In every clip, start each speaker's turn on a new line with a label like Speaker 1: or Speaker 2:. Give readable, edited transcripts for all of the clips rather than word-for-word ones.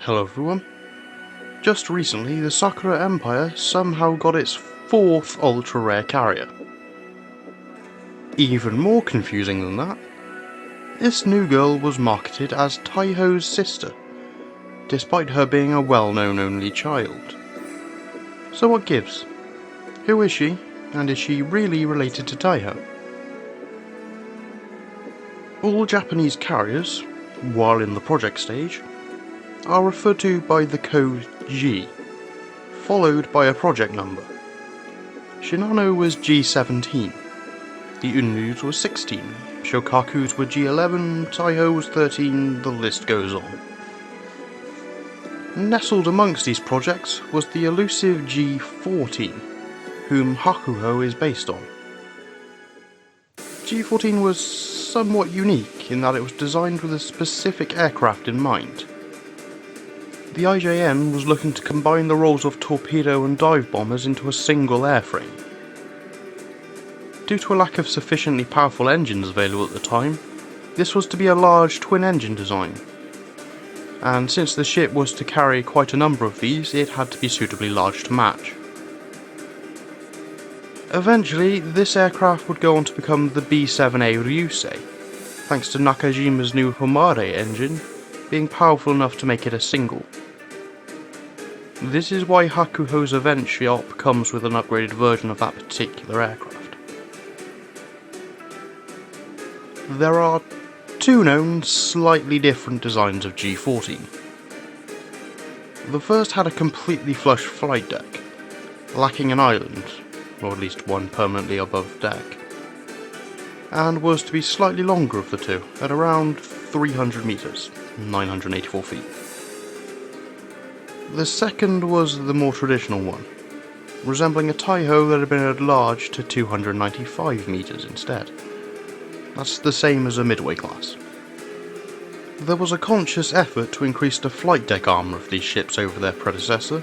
Speaker 1: Hello everyone. Just recently, the Sakura Empire somehow got its 4th ultra-rare carrier. Even more confusing than that, this new girl was marketed as Taihou's sister, despite her being a well-known only child. So what gives? Who is she, and is she really related to Taihou? All Japanese carriers, while in the project stage, are referred to by the code G, followed by a project number. Shinano was G17, the Unryus was 16, Shokakus were G11, Taihou was 13, the list goes on. Nestled amongst these projects was the elusive G14, whom Hakuhou is based on. G14 was somewhat unique in that it was designed with a specific aircraft in mind. The IJN was looking to combine the roles of torpedo and dive bombers into a single airframe. Due to a lack of sufficiently powerful engines available at the time, this was to be a large twin-engine design, and since the ship was to carry quite a number of these, it had to be suitably large to match. Eventually, this aircraft would go on to become the B-7A Ryusei, thanks to Nakajima's new Homare engine being powerful enough to make it a single. This is why Hakuhou's event shop comes with an upgraded version of that particular aircraft. There are two known, slightly different designs of G14. The first had a completely flush flight deck, lacking an island, or at least one permanently above deck, and was to be slightly longer of the two, at around 300 meters, 984 feet. The second was the more traditional one, resembling a Taihou that had been enlarged to 295 meters instead. That's the same as a midway class. There was a conscious effort to increase the flight deck armour of these ships over their predecessor,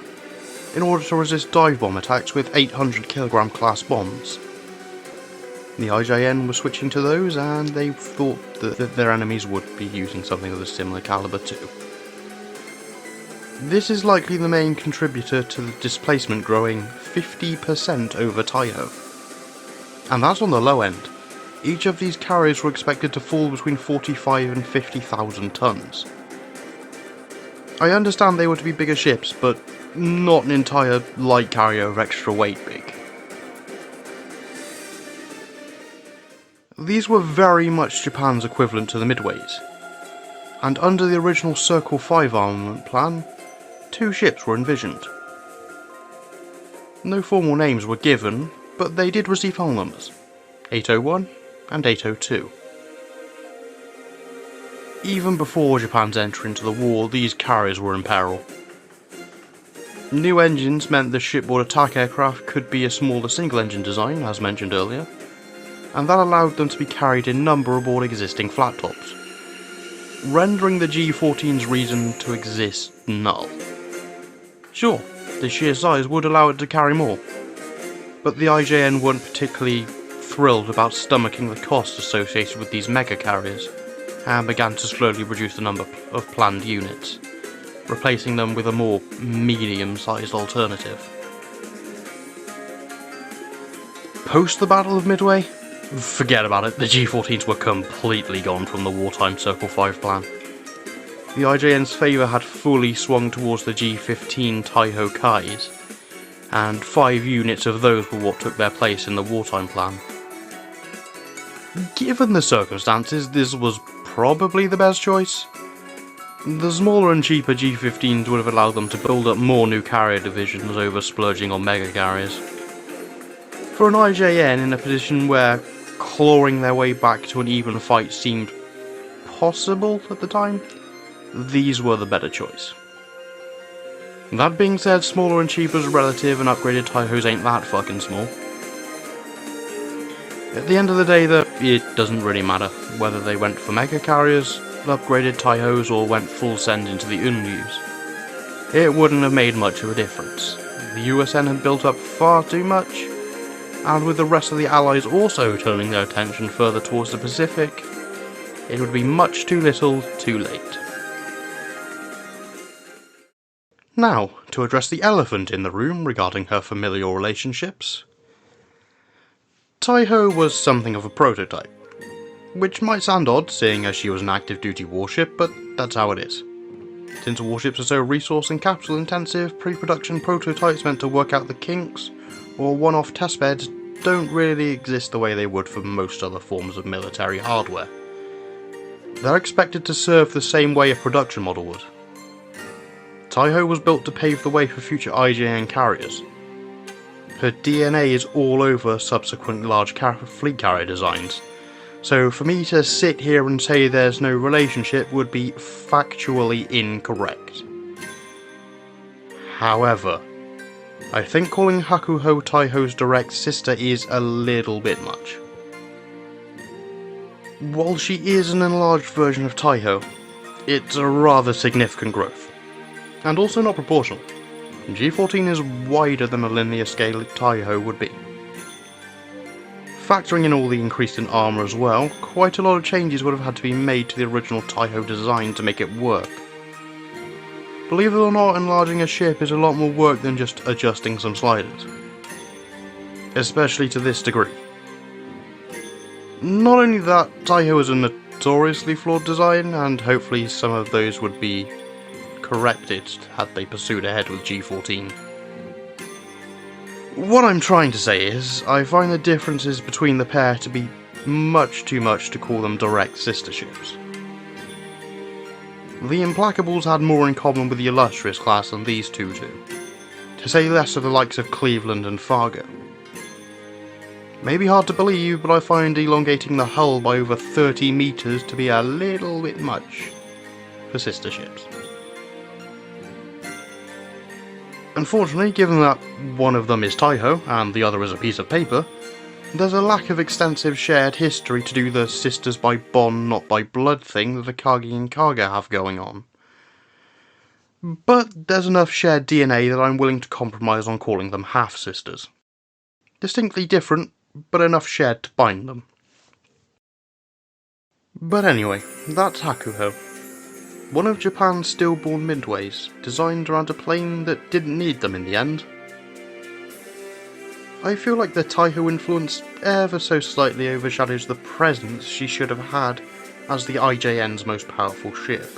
Speaker 1: in order to resist dive bomb attacks with 800 kg class bombs. The IJN was switching to those, and they thought that their enemies would be using something of a similar calibre too. This is likely the main contributor to the displacement growing 50% over Taihou. And that's on the low end. Each of these carriers were expected to fall between 45 and 50,000 tons. I understand they were to be bigger ships, but not an entire light carrier of extra weight big. These were very much Japan's equivalent to the Midways, and under the original Circle 5 armament plan, 2 ships were envisioned. No formal names were given, but they did receive hull numbers, 801 and 802. Even before Japan's entry into the war, these carriers were in peril. New engines meant the shipboard attack aircraft could be a smaller single-engine design, as mentioned earlier, and that allowed them to be carried in number aboard existing flat tops, rendering the G14's reason to exist null. Sure, the sheer size would allow it to carry more, but the IJN weren't particularly thrilled about stomaching the cost associated with these mega carriers, and began to slowly reduce the number of planned units, replacing them with a more medium-sized alternative. Post the Battle of Midway? Forget about it, the G14s were completely gone from the wartime Circle 5 plan. The IJN's favour had fully swung towards the G15 Taihou Kais, and 5 units of those were what took their place in the wartime plan. Given the circumstances, this was probably the best choice. The smaller and cheaper G15s would have allowed them to build up more new carrier divisions over splurging on mega carriers. For an IJN in a position where clawing their way back to an even fight seemed possible at the time, these were the better choice. That being said, smaller and cheaper's relative, and upgraded Taihous ain't that fucking small. At the end of the day though, it doesn't really matter whether they went for mega carriers, upgraded Taihous, or went full send into the Unryus. It wouldn't have made much of a difference. The USN had built up far too much, and with the rest of the Allies also turning their attention further towards the Pacific, it would be much too little, too late. Now, to address the elephant in the room regarding her familial relationships. Taihou was something of a prototype, which might sound odd seeing as she was an active duty warship, but that's how it is. Since warships are so resource and capital intensive, pre-production prototypes meant to work out the kinks, or one-off testbeds, don't really exist the way they would for most other forms of military hardware. They're expected to serve the same way a production model would. Taihou was built to pave the way for future IJN carriers. Her DNA is all over subsequent large fleet carrier designs, so for me to sit here and say there's no relationship would be factually incorrect. However, I think calling Hakuhou Taihou's direct sister is a little bit much. While she is an enlarged version of Taihou, it's a rather significant growth, and also not proportional. G14 is wider than a linear scale Taihou would be. Factoring in all the increase in armour as well, quite a lot of changes would have had to be made to the original Taihou design to make it work. Believe it or not, enlarging a ship is a lot more work than just adjusting some sliders. Especially to this degree. Not only that, Taihou is a notoriously flawed design, and hopefully some of those would be corrected had they pursued ahead with G14. What I'm trying to say is, I find the differences between the pair to be much too much to call them direct sister ships. The Implacables had more in common with the Illustrious class than these two do, to say less of the likes of Cleveland and Fargo. Maybe hard to believe, but I find elongating the hull by over 30 meters to be a little bit much for sister ships. Unfortunately, given that one of them is Taihou and the other is a piece of paper, there's a lack of extensive shared history to do the sisters by bond not by blood thing that Akagi and Kaga have going on. But there's enough shared DNA that I'm willing to compromise on calling them half-sisters. Distinctly different, but enough shared to bind them. But anyway, that's Hakuhou. One of Japan's stillborn midways, designed around a plane that didn't need them in the end. I feel like the Taihou influence ever so slightly overshadows the presence she should have had as the IJN's most powerful ship.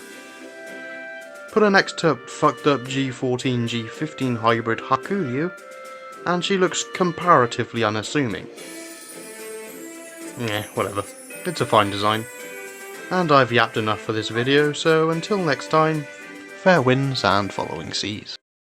Speaker 1: Put her next to fucked up G14 G15 hybrid Hakuhou, and she looks comparatively unassuming. Whatever, it's a fine design. And I've yapped enough for this video, so until next time, fair winds and following seas.